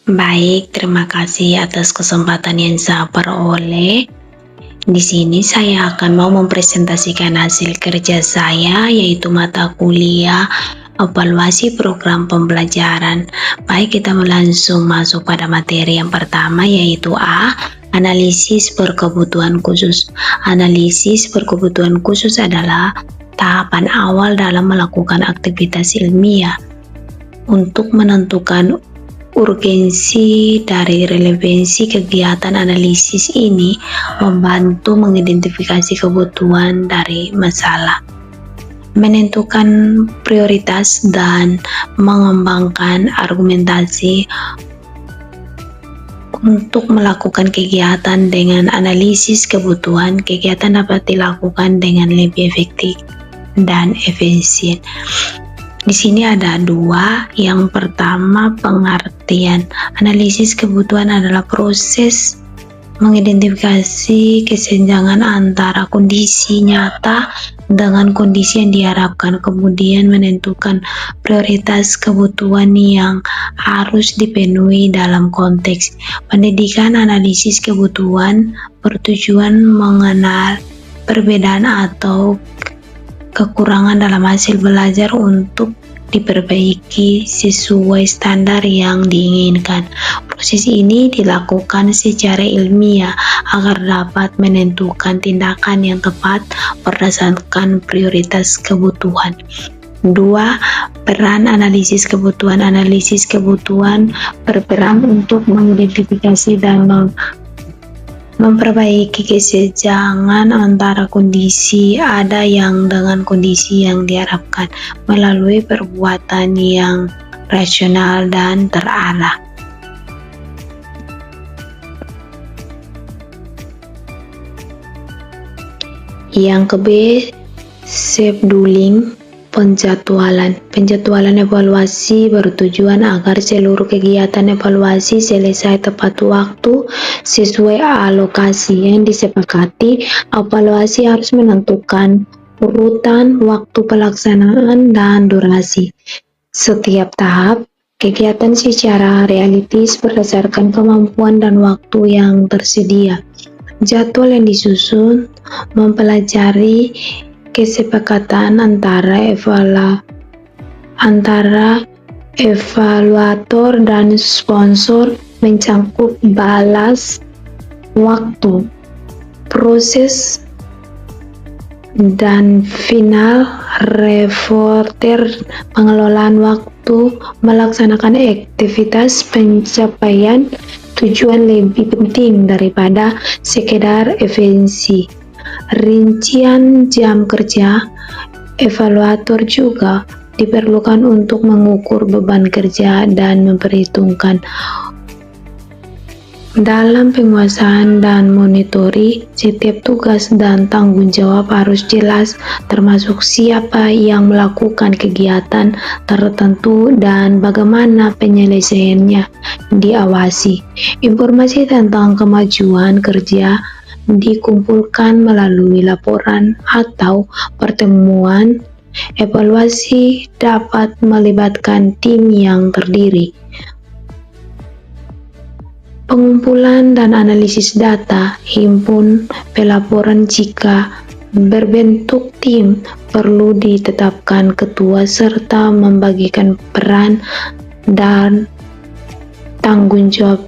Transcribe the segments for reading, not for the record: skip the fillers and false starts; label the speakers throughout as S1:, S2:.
S1: Baik, terima kasih atas kesempatan yang saya peroleh. Di sini saya akan mau mempresentasikan hasil kerja saya, yaitu mata kuliah evaluasi program pembelajaran. Baik, kita langsung masuk pada materi yang pertama, yaitu A. Analisis berkebutuhan khusus. Analisis berkebutuhan khusus adalah tahapan awal dalam melakukan aktivitas ilmiah untuk menentukan urgensi dari relevansi kegiatan. Analisis ini membantu mengidentifikasi kebutuhan dari masalah, menentukan prioritas, dan mengembangkan argumentasi untuk melakukan kegiatan. Dengan analisis kebutuhan, kegiatan dapat dilakukan dengan lebih efektif dan efisien. Di sini ada dua. Yang pertama, pengertian. Analisis kebutuhan adalah proses mengidentifikasi kesenjangan antara kondisi nyata dengan kondisi yang diharapkan, kemudian menentukan prioritas kebutuhan yang harus dipenuhi dalam konteks pendidikan. Analisis kebutuhan bertujuan mengenal perbedaan atau kekurangan dalam hasil belajar untuk diperbaiki sesuai standar yang diinginkan. Proses ini dilakukan secara ilmiah agar dapat menentukan tindakan yang tepat berdasarkan prioritas kebutuhan. 2. Peran analisis kebutuhan. Analisis kebutuhan berperan untuk mengidentifikasi dan memperbaiki kesenjangan antara kondisi ada yang dengan kondisi yang diharapkan melalui perbuatan yang rasional dan terarah. Yang ke-B, scheduling. Penjadwalan evaluasi bertujuan agar seluruh kegiatan evaluasi selesai tepat waktu sesuai alokasi yang disepakati. Evaluasi harus menentukan urutan waktu pelaksanaan dan durasi setiap tahap kegiatan secara realistis berdasarkan kemampuan dan waktu yang tersedia. Jadwal yang disusun mempelajari kesepakatan antara evaluator dan sponsor, mencakup balas waktu, proses, dan final reporter. Pengelolaan waktu melaksanakan aktivitas pencapaian tujuan lebih penting daripada sekedar efisiensi. Rincian jam kerja. Evaluator juga diperlukan untuk mengukur beban kerja dan memperhitungkan dalam penguasaan dan monitoring. Setiap tugas dan tanggung jawab harus jelas, termasuk siapa yang melakukan kegiatan tertentu dan bagaimana penyelesaiannya diawasi. Informasi tentang kemajuan kerja dikumpulkan melalui laporan atau pertemuan. Evaluasi dapat melibatkan tim yang terdiri pengumpulan dan analisis data, himpun pelaporan. Jika berbentuk tim, perlu ditetapkan ketua serta membagikan peran dan tanggung jawab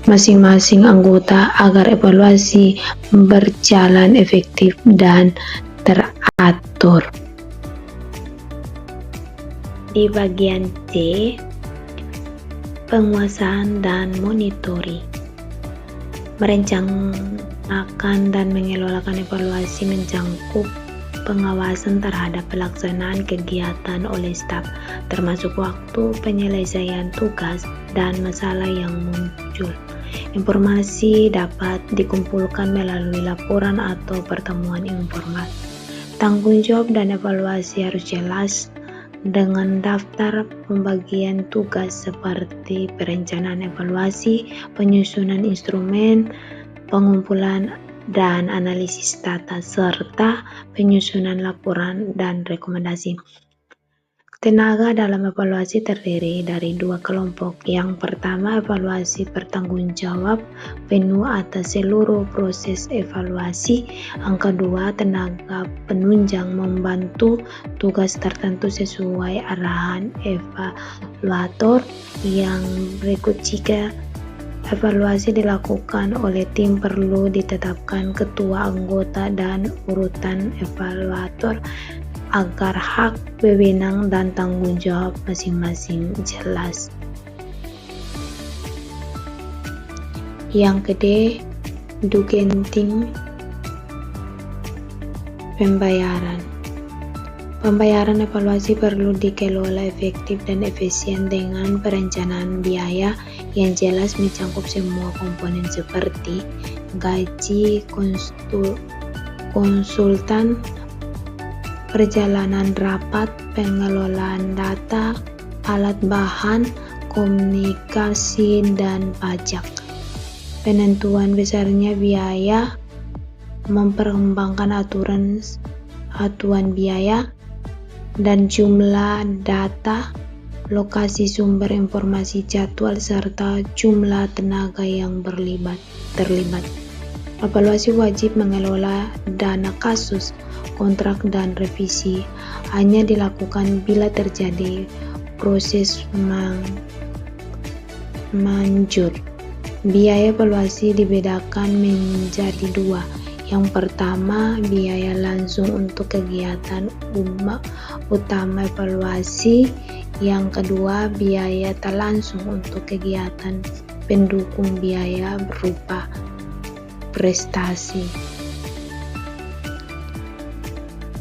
S1: masing-masing anggota agar evaluasi berjalan efektif dan teratur. Di bagian C, penguasaan dan monitoring. Merencanakan dan mengelolakan evaluasi mencakup pengawasan terhadap pelaksanaan kegiatan oleh staf, termasuk waktu penyelesaian tugas dan masalah yang muncul. Informasi dapat dikumpulkan melalui laporan atau pertemuan informal. Tanggung jawab dan evaluasi harus jelas dengan daftar pembagian tugas seperti perencanaan evaluasi, penyusunan instrumen, pengumpulan dan analisis data, serta penyusunan laporan dan rekomendasi. Tenaga dalam evaluasi terdiri dari dua kelompok. Yang pertama, evaluasi bertanggung jawab penuh atas seluruh proses evaluasi. Yang kedua, tenaga penunjang membantu tugas tertentu sesuai arahan evaluator. Yang berikut, jika evaluasi dilakukan oleh tim, perlu ditetapkan ketua, anggota, dan urutan evaluator agar hak, wewenang, dan tanggung jawab masing-masing jelas. Yang kedua, dugenting pembayaran. Pembayaran evaluasi perlu dikelola efektif dan efisien dengan perencanaan biaya yang jelas mencakup semua komponen seperti gaji konsultan, perjalanan rapat, pengelolaan data, alat bahan, komunikasi, dan pajak. Penentuan besarnya biaya, memperkembangkan aturan biaya, dan jumlah data, lokasi sumber informasi, jadwal, serta jumlah tenaga yang terlibat. Evaluasi wajib mengelola dana kasus, kontrak, dan revisi. Hanya dilakukan bila terjadi proses manjur. Biaya evaluasi dibedakan menjadi dua. Yang pertama, biaya langsung untuk kegiatan utama evaluasi. Yang kedua, biaya tak langsung untuk kegiatan pendukung biaya berupa prestasi.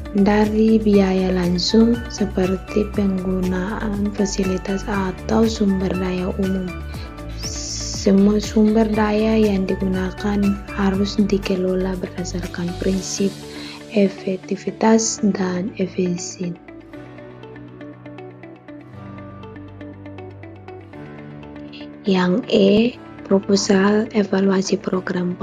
S1: Dari biaya langsung seperti penggunaan fasilitas atau sumber daya umum. Semua sumber daya yang digunakan harus dikelola berdasarkan prinsip efektivitas dan efisien. Yang proposal evaluasi program.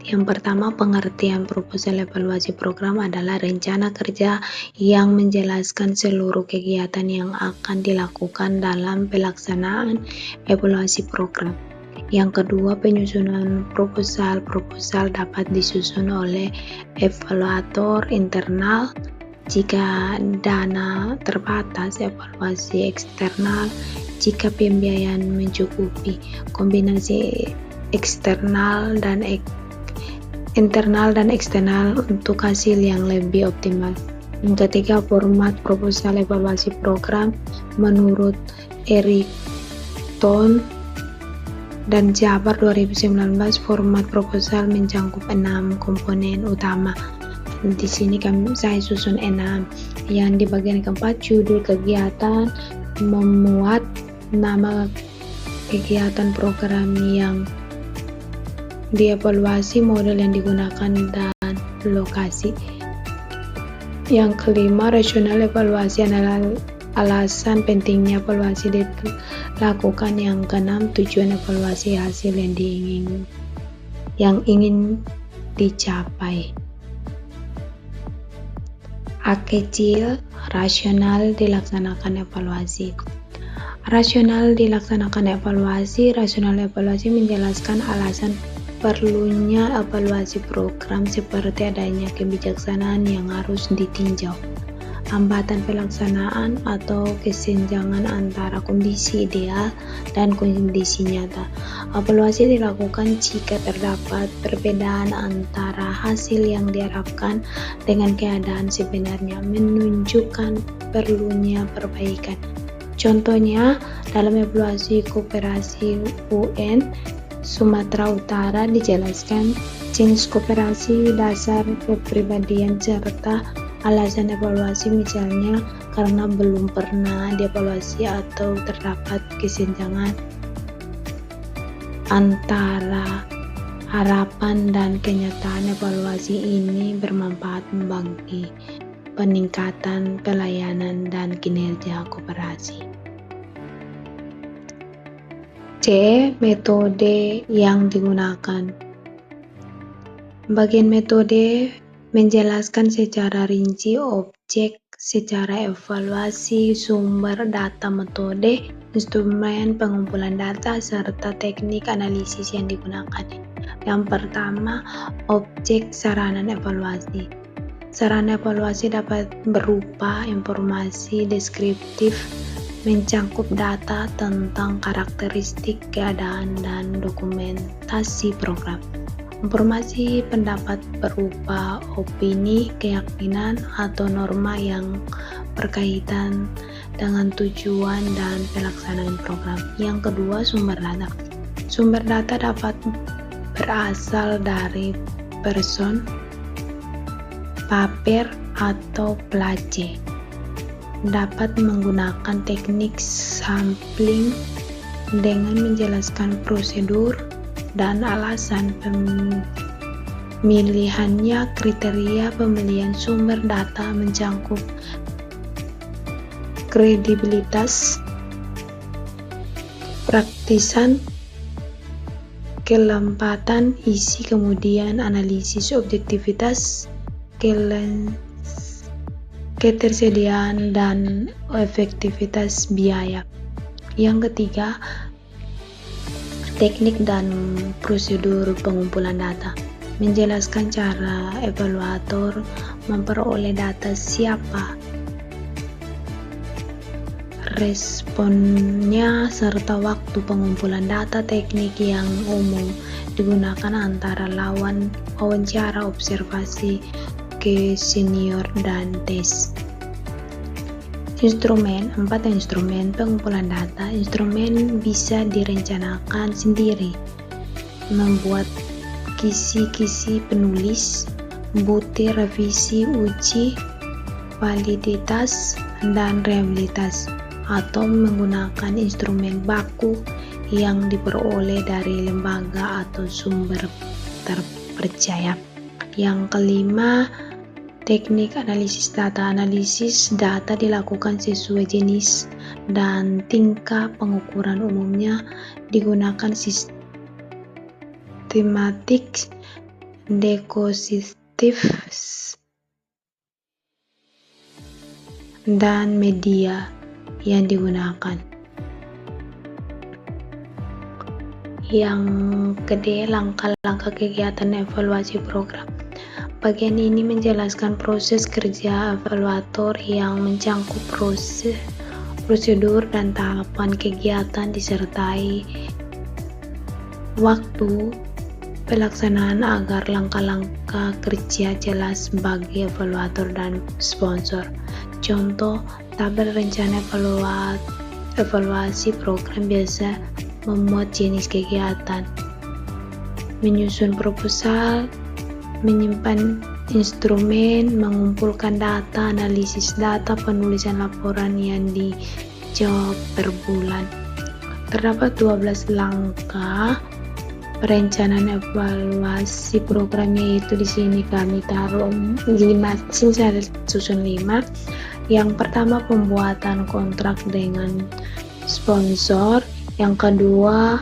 S1: Yang pertama, pengertian proposal evaluasi program adalah rencana kerja yang menjelaskan seluruh kegiatan yang akan dilakukan dalam pelaksanaan evaluasi program. Yang kedua, penyusunan proposal. Proposal dapat disusun oleh evaluator internal jika dana terbatas, evaluasi eksternal jika pembiayaan mencukupi, kombinasi internal dan eksternal untuk hasil yang lebih optimal. Yang ketiga, format proposal evaluasi program. Menurut Eric Ton dan Jabar 2019, format proposal mencakup 6 komponen utama. Di sini saya susun 6. Yang di bagian keempat, judul kegiatan, memuat nama kegiatan program yang dievaluasi, model yang digunakan, dan lokasi. Yang kelima, rasional evaluasi adalah alasan pentingnya evaluasi dilakukan. Yang keenam, tujuan evaluasi, hasil yang ingin dicapai. A kecil, rasional dilaksanakan evaluasi. Rasional dilaksanakan evaluasi. Rasional evaluasi menjelaskan alasan perlunya evaluasi program, seperti adanya kebijaksanaan yang harus ditinjau, hambatan pelaksanaan atau kesenjangan antara kondisi ideal dan kondisi nyata. Evaluasi dilakukan jika terdapat perbedaan antara hasil yang diharapkan dengan keadaan sebenarnya, menunjukkan perlunya perbaikan. Contohnya, dalam evaluasi Koperasi UN Sumatera Utara dijelaskan jenis koperasi, dasar kepribadian, serta alasan evaluasi, misalnya karena belum pernah dievaluasi atau terdapat kesenjangan antara harapan dan kenyataan. Evaluasi ini bermanfaat bagi peningkatan pelayanan dan kinerja koperasi. C. Metode yang digunakan. Bagian metode menjelaskan secara rinci objek secara evaluasi sumber data, metode, instrumen pengumpulan data, serta teknik analisis yang digunakan. Yang pertama, objek sarana evaluasi. Sarana evaluasi dapat berupa informasi deskriptif, mencakup data tentang karakteristik, keadaan, dan dokumentasi program. Informasi pendapat berupa opini, keyakinan, atau norma yang berkaitan dengan tujuan dan pelaksanaan program. Yang kedua, sumber data. Sumber data dapat berasal dari person, paper, atau place. Dapat menggunakan teknik sampling dengan menjelaskan prosedur dan alasan pemilihannya. Kriteria pemilihan sumber data mencakup kredibilitas, praktisan, kelempatan isi, kemudian analisis objektivitas, ketersediaan, dan efektivitas biaya. Yang ketiga, teknik dan prosedur pengumpulan data. Menjelaskan cara evaluator memperoleh data, siapa responnya, serta waktu pengumpulan data. Teknik yang umum digunakan antara lawan wawancara, observasi, questionnaire, dan tes. Instrumen. 4 instrumen pengumpulan data. Instrumen bisa direncanakan sendiri, membuat kisi-kisi penulis, butir, revisi, uji, validitas, dan rehabilitas, atau menggunakan instrumen baku yang diperoleh dari lembaga atau sumber terpercaya. Yang kelima, teknik analisis data. Analisis data dilakukan sesuai jenis dan tingkat pengukuran. Umumnya digunakan sistematik, deskriptif, dan media yang digunakan. Yang kedua, langkah-langkah kegiatan evaluasi program. Bagian ini menjelaskan proses kerja evaluator yang mencakup prosedur dan tahapan kegiatan disertai waktu pelaksanaan agar langkah-langkah kerja jelas bagi evaluator dan sponsor. Contoh, tabel rencana evaluasi program biasa memuat jenis kegiatan, menyusun proposal, menyimpan instrumen, mengumpulkan data, analisis data, penulisan laporan yang dijawab per bulan. Terdapat 12 langkah perencanaan evaluasi program, yaitu di sini kami taruh 5, saya susun 5. Yang pertama, pembuatan kontrak dengan sponsor. Yang kedua,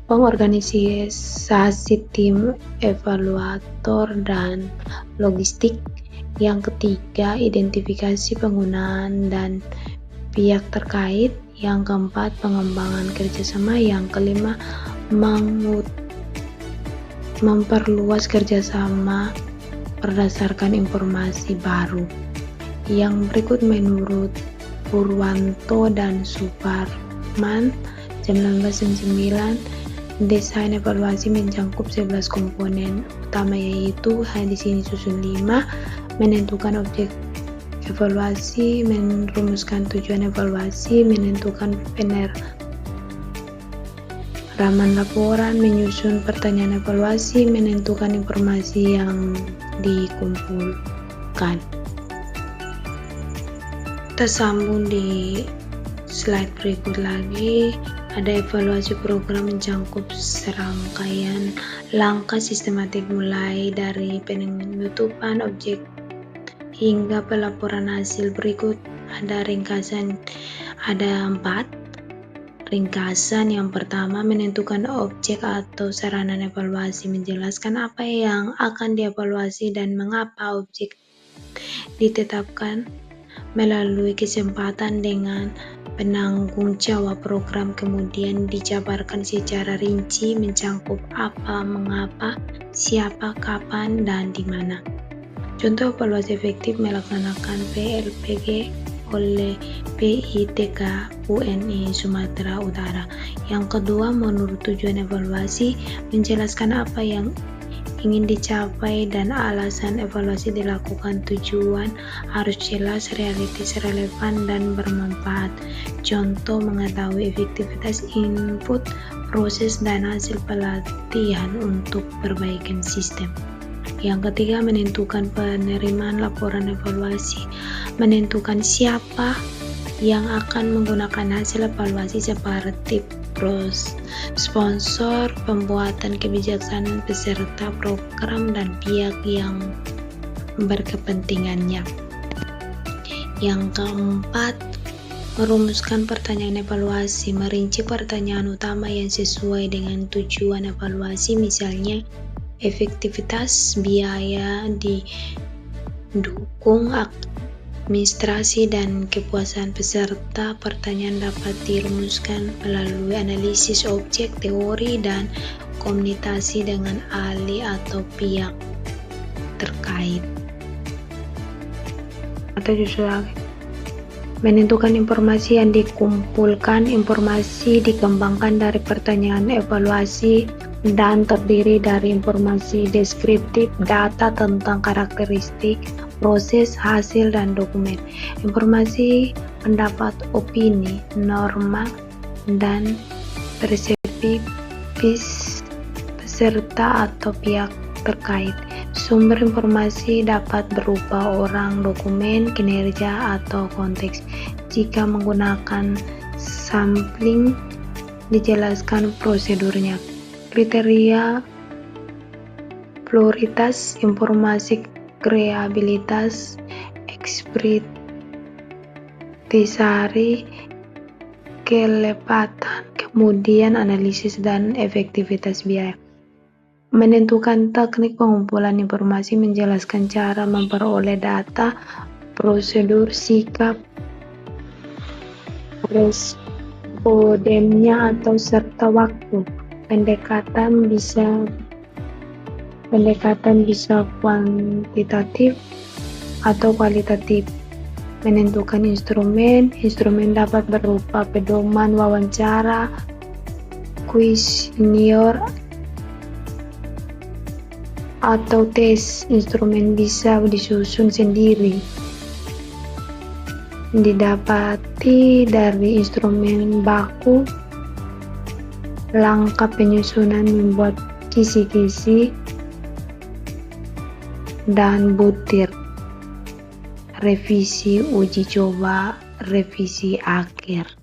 S1: pengorganisasi tim evaluator dan logistik. Yang ketiga, identifikasi penggunaan dan pihak terkait. Yang keempat, pengembangan kerjasama. Yang kelima, memperluas kerjasama berdasarkan informasi baru. Yang berikut menurut Purwanto dan Suparman 1999, desain evaluasi mencakup 11 komponen utama, yaitu di sini susun 5, menentukan objek evaluasi, merumuskan tujuan evaluasi, menentukan peneraman laporan, menyusun pertanyaan evaluasi, menentukan informasi yang dikumpulkan. Kita sambung di slide berikut lagi. Ada evaluasi program mencakup serangkaian langkah sistematik mulai dari penutupan objek hingga pelaporan hasil. Berikut ada ringkasan, ada 4 ringkasan. Yang pertama, menentukan objek atau sarana evaluasi, menjelaskan apa yang akan dievaluasi dan mengapa objek ditetapkan. melalui kesempatan dengan penanggung jawab program, kemudian dijabarkan secara rinci mencangkup apa, mengapa, siapa, kapan, dan di mana. Contoh evaluasi efektif melaksanakan PLPG oleh PITK UNI Sumatera Utara. Yang kedua, menurut tujuan evaluasi, menjelaskan apa yang ingin dicapai dan alasan evaluasi dilakukan. Tujuan harus jelas, realistis, relevan, dan bermanfaat. Contoh, mengetahui efektivitas input, proses, dan hasil pelatihan untuk perbaikan sistem. Yang ketiga, menentukan penerimaan laporan evaluasi, menentukan siapa yang akan menggunakan hasil evaluasi seperti sponsor, pembuatan kebijaksanaan, peserta program, dan pihak yang berkepentingannya. Yang keempat, merumuskan pertanyaan evaluasi, merinci pertanyaan utama yang sesuai dengan tujuan evaluasi, misalnya efektivitas, biaya, didukung administrasi, dan kepuasan peserta. Pertanyaan dapat dirumuskan melalui analisis objek, teori, dan komunikasi dengan ahli atau pihak terkait. Atau justru menentukan informasi yang dikumpulkan. Informasi dikembangkan dari pertanyaan evaluasi dan terdiri dari informasi deskriptif, data tentang karakteristik, proses, hasil, dan dokumen. Informasi pendapat, opini, norma, dan persepsi peserta atau pihak terkait. Sumber informasi dapat berupa orang, dokumen, kinerja, atau konteks. Jika menggunakan sampling, dijelaskan prosedurnya. Kriteria prioritas informasi, kreativitas, ekspresi, kelepatan, kemudian analisis dan efektivitas biaya. Menentukan teknik pengumpulan informasi, menjelaskan cara memperoleh data, prosedur, sikap, respondennya, atau serta waktu. Pendekatan bisa kuantitatif atau kualitatif. Menentukan instrumen dapat berupa pedoman, wawancara, kuesioner, atau tes. Instrumen bisa disusun sendiri, didapati dari instrumen baku. Langkah penyusunan membuat kisi-kisi dan butir. Revisi, uji coba, revisi akhir.